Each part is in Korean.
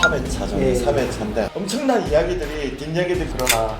3회차죠. 예. 3회차인데 엄청난 이야기들이 뒷얘기들이 그러나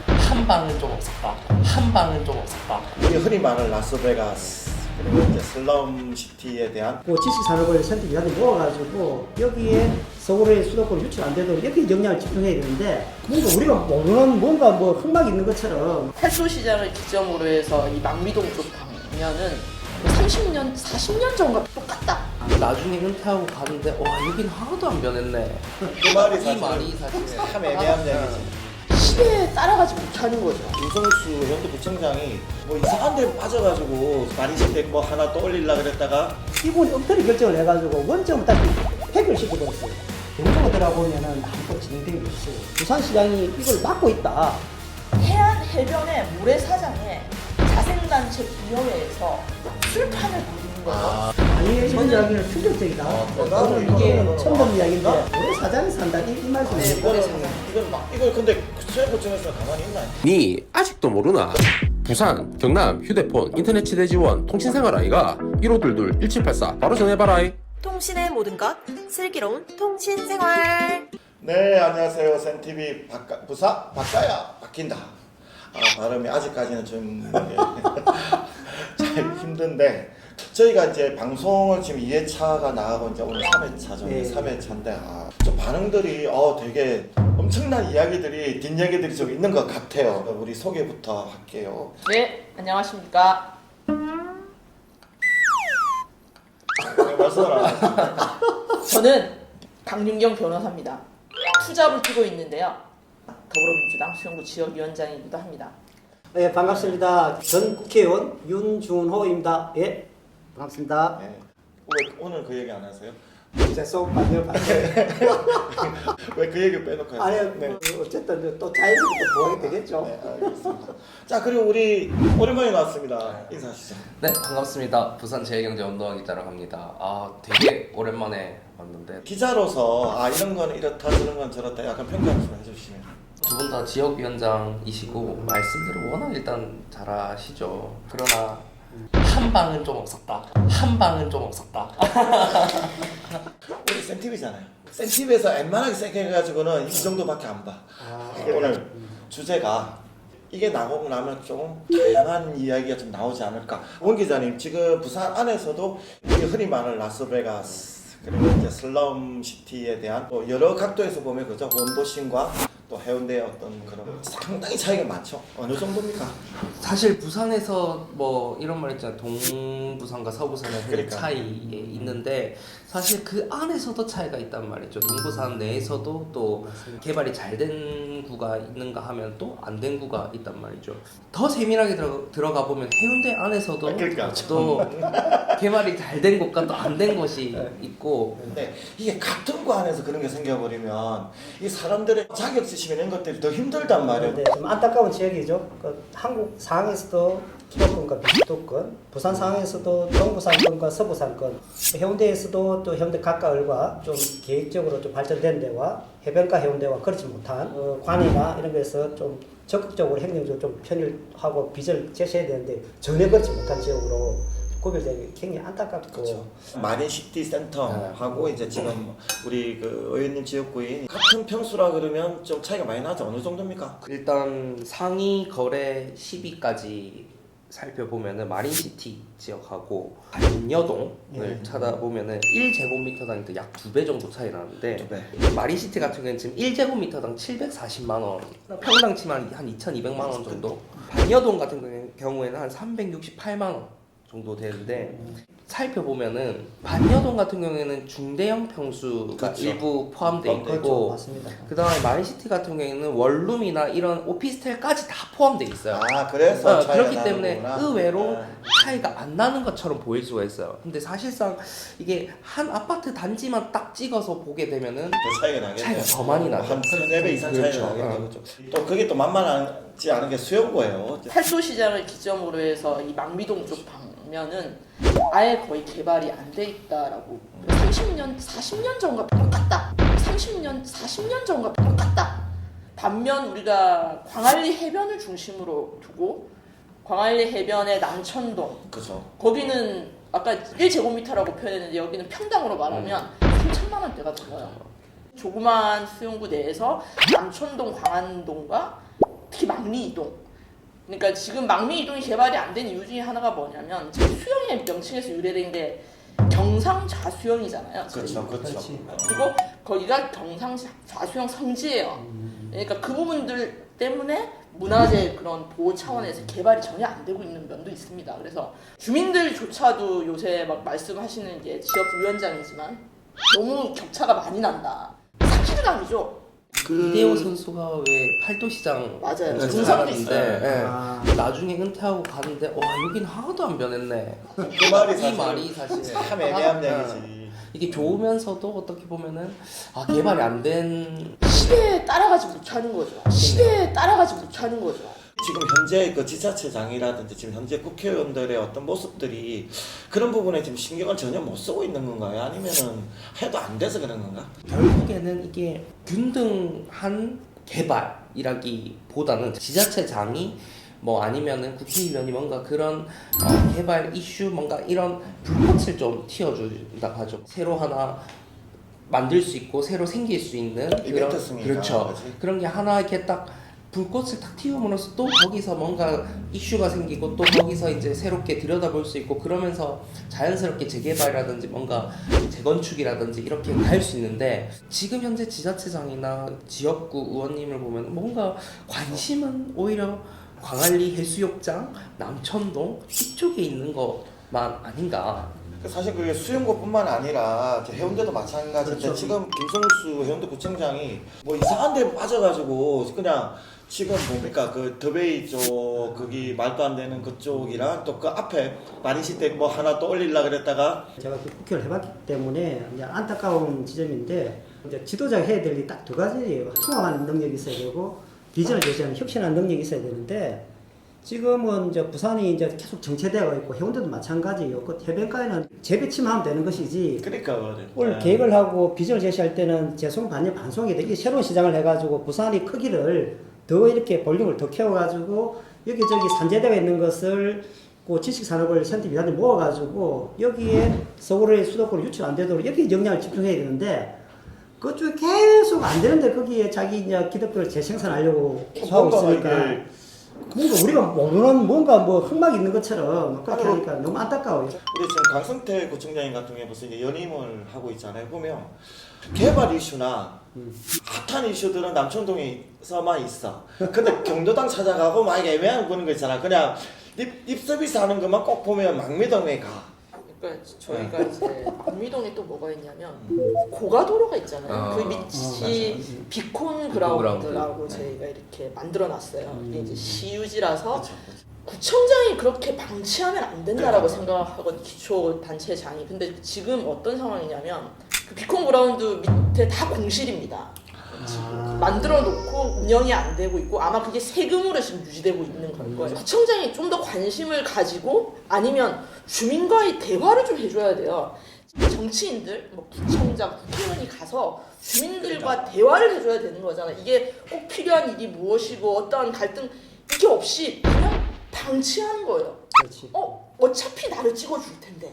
한 방은 좀 없었다. 한 방은 좀 없었다. 우리 흔히 말하는 라스베가스 그리고 이제 슬럼시티에 대한 지식산업을 선택하게 모아가지고 여기에 서울의 수도권 유출 안 되도록 여기 역량을 집중해야 되는데 뭔가 우리가 모르는 뭔가 뭐 흑막이 있는 것처럼 팔도 시장을 기점으로 해서 이 망미동 쪽 방면은 30년, 40년 전과 똑같다. 나중에 은퇴하고 가는데 와 여긴 하나도 안 변했네. 그 말이 이 말이 사실 참 애매한 얘기지. 시대에 따라가지 못하는 거죠. 김성수 현대부총장이 뭐 이상한 데 빠져가지고 마리시대 뭐 하나 떠올리려고 그랬다가 이분이 엉터리 결정을 해가지고 원점을 딱 해결시켜버렸어요. 경정을 들어보면은 아무것도 진행된 게 없어요. 부산시장이 이걸 막고 있다. 해안 해변의 모래사장에 자생단체 기념회에서 술판을 벌이는 거죠. 아니 이런 이야기는 충격적이다. 나도 이게 이거는 처음 듣는 이야기인데 모래사장이 산다 이 말씀이 네, 모래사장. 이걸 근데 수해고청에서 가만히 있나? 니 아직도 모르나? 부산, 경남, 휴대폰, 인터넷 치대 지원, 통신생활 아이가 1522-1784 바로 전해봐라. 통신의 모든 것 슬기로운 통신생활. 네, 안녕하세요. 센TV 부사 바꿔야 바뀐다. 발음이 아직까지는 좀 잘 힘든데 저희가 이제 방송을 지금 2회차가 나가고 이제 오늘 3회차죠. 네. 3회차인데 좀 반응들이 되게 엄청난 이야기들이 뒷얘기들이 좀 있는 것 같아요. 우리 소개부터 할게요. 네, 안녕하십니까. 말씀을 안 하시죠. 저는 강윤경 변호사입니다. 투잡을 뛰고 있는데요. 더불어민주당 수영구 지역위원장이기도 합니다. 네, 반갑습니다. 전 국회의원 윤준호입니다. 예, 반갑습니다. 네. 왜 오늘 그 얘기 안 하세요? 죄송, 반대로. 왜 그 얘기 빼놓고 하세요? 아니, 네. 어쨌든 또 자연스럽게 보하게 되겠죠. 네, 알겠습니다. 자, 그리고 우리 오랜만에 나왔습니다. 인사하시죠. 네 반갑습니다. 부산 제일경제운동화 기자라고 합니다. 아 되게 오랜만에 왔는데 기자로서 이런 건 이렇다 저런 건 저렇다 약간 평가 좀 해주시면. 두 분 다 지역위원장이시고 말씀들을 워낙 일단 잘하시죠. 그러나 한 방은 좀 없었다. 한 방은 좀 없었다. 우리 센TV잖아요. 센TV에서 웬만하게 세게 해가지고는 이 정도밖에 안 봐. 오늘 주제가 이게 나오고 나면 좀 다양한 이야기가 좀 나오지 않을까. 원 기자님 지금 부산 안에서도 우리 흔히 말하는 라스베가스 그리고 이제 슬럼시티에 대한 또 여러 각도에서 보면 그죠 원도심과 또 해운대의 어떤 그런 상당히 차이가 많죠. 어느 정도입니까? 사실 부산에서 뭐 이런 말 있잖아요. 동부산과 서부산의 그러니까. 차이에 있는데 사실 그 안에서도 차이가 있단 말이죠. 동부산 내에서도 또 개발이 잘 된 구가 있는가 하면 또 안 된 구가 있단 말이죠. 더 세밀하게 들어가 보면 해운대 안에서도 그러니까. 또 개발이 잘 된 곳과 또 안 된 곳이 있고 근데 이게 같은 구 안에서 그런 게 생겨버리면 이 사람들의 자격지심 이런 것들이 더 힘들단 말이에요. 네, 좀 안타까운 지역이죠. 한국 상황에서도 수도권과 비수도권, 부산 상황에서도 동부산권과 서부산권, 해운대에서도 또 해운대 가까울과 좀 계획적으로 좀 발전된 데와 해변가 해운대와 그렇지 못한 관이나 이런 데서 좀 적극적으로 행정적으로 좀 편일하고 비전을 제시해야 되는데 전혀 그렇지 못한 지역으로 구별되기 굉장히 안타깝고. 그렇죠. 마린시티 센터하고 이제 지금 우리 그 의원님 지역구인 같은 평수라 그러면 좀 차이가 많이 나죠. 어느 정도입니까? 일단 상위 거래 10위까지 살펴보면은 마린시티 지역하고 반여동을 찾아보면은 1제곱미터당 약 2배 정도 차이 나는데 두 배. 마린시티 같은 경우에는 지금 1제곱미터당 740만 원, 평당 치면 한 2,200만 원 정도. 반여동 같은 경우에는 한 368만 원 정도 되는데 살펴보면은 반여동 같은 경우에는 중대형 평수가 그렇죠. 일부 포함되어 그렇죠, 있고 맞습니다. 그다음에 마린시티 같은 경우에는 원룸이나 이런 오피스텔까지 다 포함되어 있어요. 그래서 차이가 그렇기 때문에 나는구나. 의외로 네. 차이가 안 나는 것처럼 보일 수가 있어요. 근데 사실상 이게 한 아파트 단지만 딱 찍어서 보게 되면은 더 차이가 나겠네요. 차이가 더 많이 나죠. 한 3-4배 이상 그렇죠. 차이가 나겠네요. 그렇죠. 또 그게 또 만만하지 않은 게 수영구예요. 팔도 시장을 기점으로 해서 이 망미동 쪽 방면은 아예 거의 개발이 안 돼 있다라고. 30년, 40년 전과 똑같다. 30년, 40년 전과 똑같다. 반면 우리가 광안리 해변을 중심으로 두고 광안리 해변의 남천동 그렇죠. 거기는 아까 1제곱미터라고 표현했는데 여기는 평당으로 말하면 3천만 원대가 들어요. 조그만 수용구 내에서 남촌동, 광안동과 특히 망리 이동. 그러니까 지금 망리 이동이 개발이 안 된 이유 중에 하나가 뭐냐면 수용의 명칭에서 유래된 게 경상 좌수영이잖아요. 그렇죠, 그렇죠. 그리고 거기가 경상 좌수영 성지예요. 그러니까 그 부분들 때문에 문화재 그런 보호 차원에서 개발이 전혀 안 되고 있는 면도 있습니다. 그래서 주민들조차도 요새 막 말씀하시는 게 지역위원장이지만 너무 격차가 많이 난다. 사실감이죠. 이대호 선수가 왜 팔도시장 맞아요. 등산하는데 있어요. 나중에 은퇴하고 가는데 와 여긴 하나도 안 변했네. 그 말이 이 말이 사실 참 애매한 아, 얘기지. 이게 좋으면서도 어떻게 보면은 아 개발이 안 된 시대에 따라가지 못하는 거죠. 시대에 따라가지 못하는 거죠. 지금 현재 그 지자체장이라든지 지금 현재 국회의원들의 어떤 모습들이 그런 부분에 지금 신경을 전혀 못 쓰고 있는 건가요? 아니면은 해도 안 돼서 그런 건가? 결국에는 이게 균등한 개발이라기보다는 지자체장이 뭐 아니면은 국회의원이 뭔가 그런 개발 이슈 뭔가 이런 불꽃을 좀 튀어준다 하죠. 새로 하나 만들 수 있고 새로 생길 수 있는 그런 이벤트성이 그렇죠. 강하지. 그런 게 하나 이렇게 딱 불꽃을 탁 튀우면서 또 거기서 뭔가 이슈가 생기고 또 거기서 이제 새롭게 들여다볼 수 있고 그러면서 자연스럽게 재개발이라든지 뭔가 재건축이라든지 이렇게 갈 수 있는데 지금 현재 지자체장이나 지역구 의원님을 보면 뭔가 관심은 오히려 광안리 해수욕장, 남천동 이쪽에 있는 것만 아닌가. 사실 그게 수영구뿐만 아니라 해운대도 마찬가지인데 그렇죠. 지금 김성수 해운대 구청장이 뭐 이상한 데 빠져가지고 그냥 지금 뭡니까 그 더베이 쪽 거기 말도 안 되는 그쪽이랑 또 그 앞에 마린시대 뭐 하나 또 올리려 그랬다가 제가 그 국회를 해봤기 때문에 이제 안타까운 지점인데 이제 지도자가 해야 될 일이 딱 두 가지예요. 통합하는 능력이 있어야 되고 비전을 제시하는 혁신하는 능력이 있어야 되는데 지금은 이제 부산이 이제 계속 정체되어 있고 해운대도 마찬가지예요. 그 해변가에는 재배치만 하면 되는 것이지. 그러니까 오늘 계획을 하고 비전을 제시할 때는 재송 반년 반송이 되게 새로운 시장을 해가지고 부산이 크기를 더 이렇게 볼륨을 더 키워가지고 여기저기 산재되어 있는 것을 그 지식산업을 센터비한테 모아가지고 여기에 서울의 수도권으로 유출 안 되도록 여기 역량을 집중해야 되는데 그쪽에 계속 안 되는데 거기에 자기 이제 기득권을 재생산하려고 하고 있으니까 뭔가 우리가 모르는 뭔가 뭐 흑막이 있는 것처럼 그렇게 하니까 너무 안타까워요. 우리 지금 강성태 구청장님 같은 경우에 벌써 이제 연임을 하고 있잖아요. 보면 개발 이슈나 핫한 이슈들은 남천동에서만 있어. 근데 경도당 찾아가고 막 애매한 그런 거 있잖아. 그냥 립 서비스 하는 것만 꼭 보면 망미동에 가. 그러니까 저희가 이제 망미동에 또 뭐가 있냐면 고가도로가 있잖아요. 그 밑이 비콘 그라운드라고 저희가 이렇게 만들어놨어요. 이게 이제 시유지라서 구청장이 그렇게 방치하면 안 된다라고 생각하거든 기초 단체장이. 근데 지금 어떤 상황이냐면 그 비콘 그라운드 밑에 다 공실입니다. 만들어 놓고 운영이 안 되고 있고 아마 그게 세금으로 지금 유지되고 있는 걸 거예요. 구청장이 좀 더 관심을 가지고 아니면 주민과의 대화를 좀 해줘야 돼요. 정치인들, 뭐 구청장, 국회의원이 가서 주민들과 대화를 해줘야 되는 거잖아요. 이게 꼭 필요한 일이 무엇이고 어떠한 갈등 이게 없이 그냥 방치하는 거예요. 그렇지. 어차피 나를 찍어줄 텐데.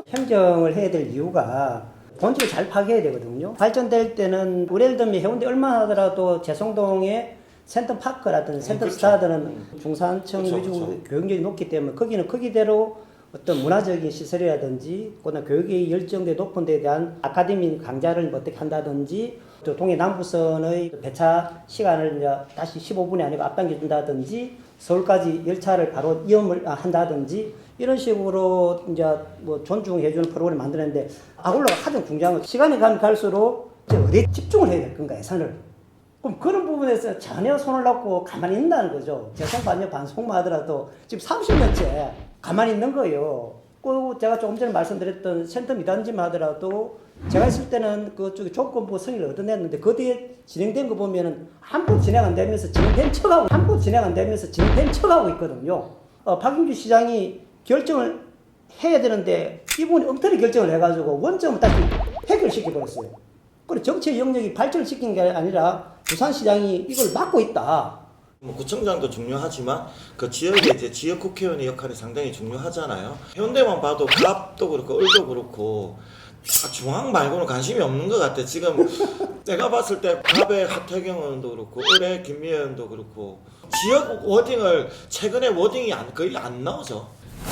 행정을 해야 될 이유가 본질을 잘 파악해야 되거든요. 발전될 때는 예를 들면 해운대 얼마 하더라도 재송동에 센터파크라든지 센터스타들은 중산층 그쵸, 위주 그쵸. 교육열이 높기 때문에 거기는 거기대로 어떤 문화적인 시설이라든지 그다음 교육의 열정대 높은 데에 대한 아카데미 강좌를 어떻게 한다든지 또 동해 남부선의 배차 시간을 이제 다시 15분이 아니고 앞당겨 준다든지 서울까지 열차를 바로 이용을 한다든지 이런 식으로 이제 뭐 존중해주는 프로그램을 만드는데 아울러가 가장 중요한 건 시간이 가면 갈수록 이제 어디에 집중을 해야 될 건가 예산을. 그럼 그런 부분에서 전혀 손을 놓고 가만히 있는다는 거죠. 재송 반년 반송만 하더라도 지금 30년째 가만히 있는 거예요. 그 제가 조금 전에 말씀드렸던 센터 미단지만 하더라도 제가 있을 때는 그쪽에 조건부 승인을 얻어냈는데 그 뒤에 진행된 거 보면은 한 번 진행 안 되면서 진행된 척하고 한 번 진행 안 되면서 진행된 척하고 있거든요. 박용주 시장이 결정을 해야 되는데 이분이 엉터리 결정을 해가지고 원점을 다시 해결시켜버렸어요. 그리고 정치의 영역이 발전을 시킨 게 아니라 부산시장이 이걸 막고 있다. 뭐 구청장도 중요하지만 그 지역의 이제 지역 국회의원의 역할이 상당히 중요하잖아요. 해운대만 봐도 갑도 그렇고 을도 그렇고 중앙 말고는 관심이 없는 것 같아. 지금 내가 봤을 때 갑의 하태경 의원도 그렇고 을의 김미애 의원도 그렇고 지역 워딩을 최근에 워딩이 거의 안 나오죠.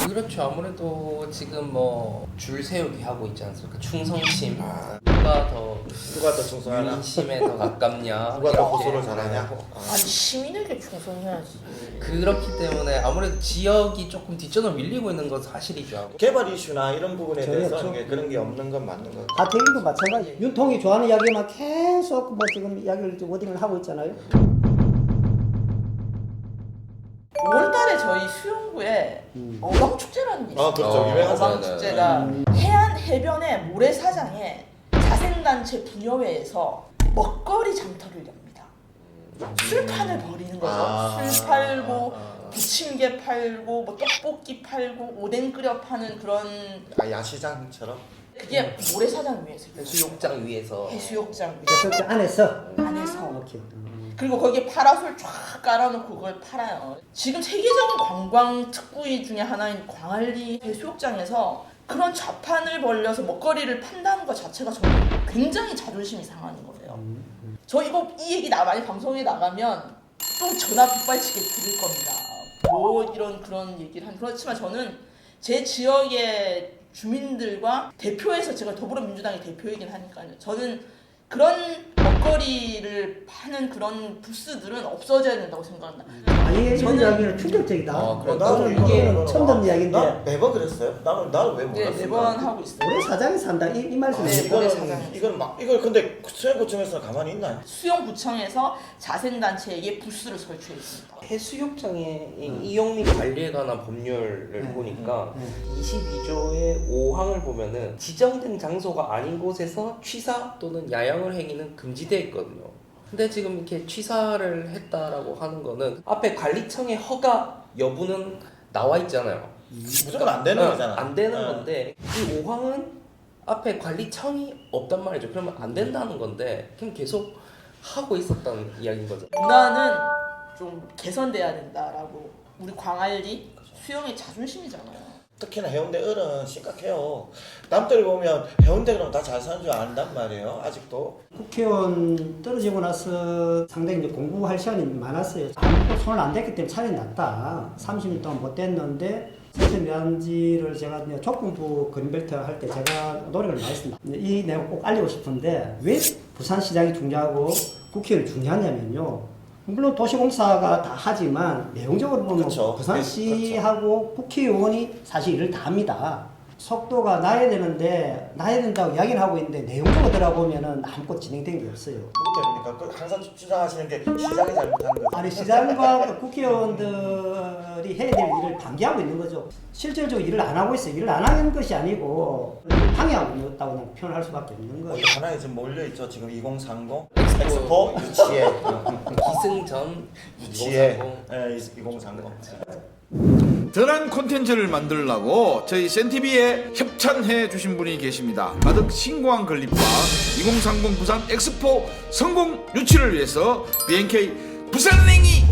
그렇죠. 아무래도 지금 뭐 줄 세우기 하고 있지 않습니까? 충성심 누가 더 충성하나? 민심에 더 가깝냐, 누가 더 이렇게. 호소를 잘하냐? 아니 시민에게 충성해야지. 그렇기 때문에 아무래도 지역이 조금 뒷전으로 밀리고 있는 건 사실이죠. 개발 이슈나 이런 부분에 전혀 대해서 없죠. 이게 그런 게 없는 건 맞는 것 같아요. 하태경도 마찬가지. 윤통이 좋아하는 이야기만 계속 뭐 지금 이야기를 워딩을 하고 있잖아요. 5월달에 저희 수영구에 어방축제라는 게 있어요. 그렇죠. 유명하죠. 어방축제가 해안 해변의 모래사장에 자생단체 분여회에서 먹거리 장터를 엽니다. 술판을 벌이는 거죠. 술 팔고 부침개 팔고 뭐 떡볶이 팔고 오뎅 끓여 파는 그런 야시장처럼? 그게 모래사장 위에서 해수욕장 위에서 해수욕장 그래서 그 안에서 안에서 이렇게 그리고 거기에 파라솔 쫙 깔아놓고 그걸 팔아요. 지금 세계적인 관광 특구이 중에 하나인 광안리 해수욕장에서 그런 좌판을 벌려서 먹거리를 판다는 것 자체가 저는 굉장히 자존심이 상하는 거예요. 저 이거 이 얘기 많이 방송에 나가면 또 전화 빗발치게 들을 겁니다. 뭐 이런 그런 얘기를 한 그렇지만 저는 제 지역의 주민들과 대표에서 제가 더불어민주당의 대표이긴 하니까요. 저는 그런 먹거리를 파는 그런 부스들은 없어져야 된다고 생각합니다. 아니 저는- 이런 이야기는 충격적이다. 그래. 나는 이게 이거는 처음 듣는 이야기인데 난 매번 그랬어요. 나는 왜 네, 몰랐을까? 매번 하고 있어요. 우리 사장이 산다 이 말씀이 네. 이걸 근데 수영구청에서 가만히 있나요? 수영구청에서 자생단체에게 부스를 설치했습니다. 해수욕장의 이용 및 관리에 관한 법률을 보니까 22조의 5항을 보면은 지정된 장소가 아닌 곳에서 취사 또는 야영을 행위는 금지되어 있거든요. 근데 지금 이렇게 취사를 했다라고 하는 거는 앞에 관리청의 허가 여부는 나와 있잖아요. 무조건 안 되는 거잖아. 안 되는 건데 이 5항은 앞에 관리청이 없단 말이죠. 그러면 안 된다는 건데 그럼 계속 하고 있었다는 이야기인 거죠. 문화는 좀 개선돼야 된다라고. 우리 광안리 수영의 자존심이잖아요. 특히나 해운대 을은 심각해요. 남들 보면 해운대 그러면 다 잘 사는 줄 안단 말이에요. 아직도. 국회의원 떨어지고 나서 상당히 이제 공부할 시간이 많았어요. 아무것도 손을 안 댔기 때문에 차라리 낫다. 30년 동안 못 됐는데 선생면지를 제가 조건부 그린벨트 할 때 제가 노력을 많이 했습니다. 이 내용 꼭 알리고 싶은데 왜 부산시장이 중요하고 국회의원이 중요하냐면요. 물론 도시공사가 다 하지만 내용적으로 보면 그렇죠. 부산시하고 국회의원이 사실 일을 다 합니다. 속도가 나야 되는데 나야 된다고 이야기를 하고 있는데 내용적으로 들어보면은 아무것도 진행된 게 없어요. 그렇게 됩니까? 그 항상 주장하시는 게 시장이 잘못한 거죠. 아니 시장과 국회의원들이 해야 될 일을 방기하고 있는 거죠. 실질적으로 일을 안 하고 있어요. 일을 안 하는 것이 아니고 방해하고 있다고 그냥 표현할 수밖에 없는 거예요. 하나에 지금 몰려 있죠. 지금 2030 엑스포 유치에 기승전 유치에 2030. 2030. 든한 콘텐츠를 만들려고 저희 센TV에 협찬해 주신 분이 계십니다. 가득 신고한 건립과 2030 부산 엑스포 성공 유치를 위해서 BNK 부산냉이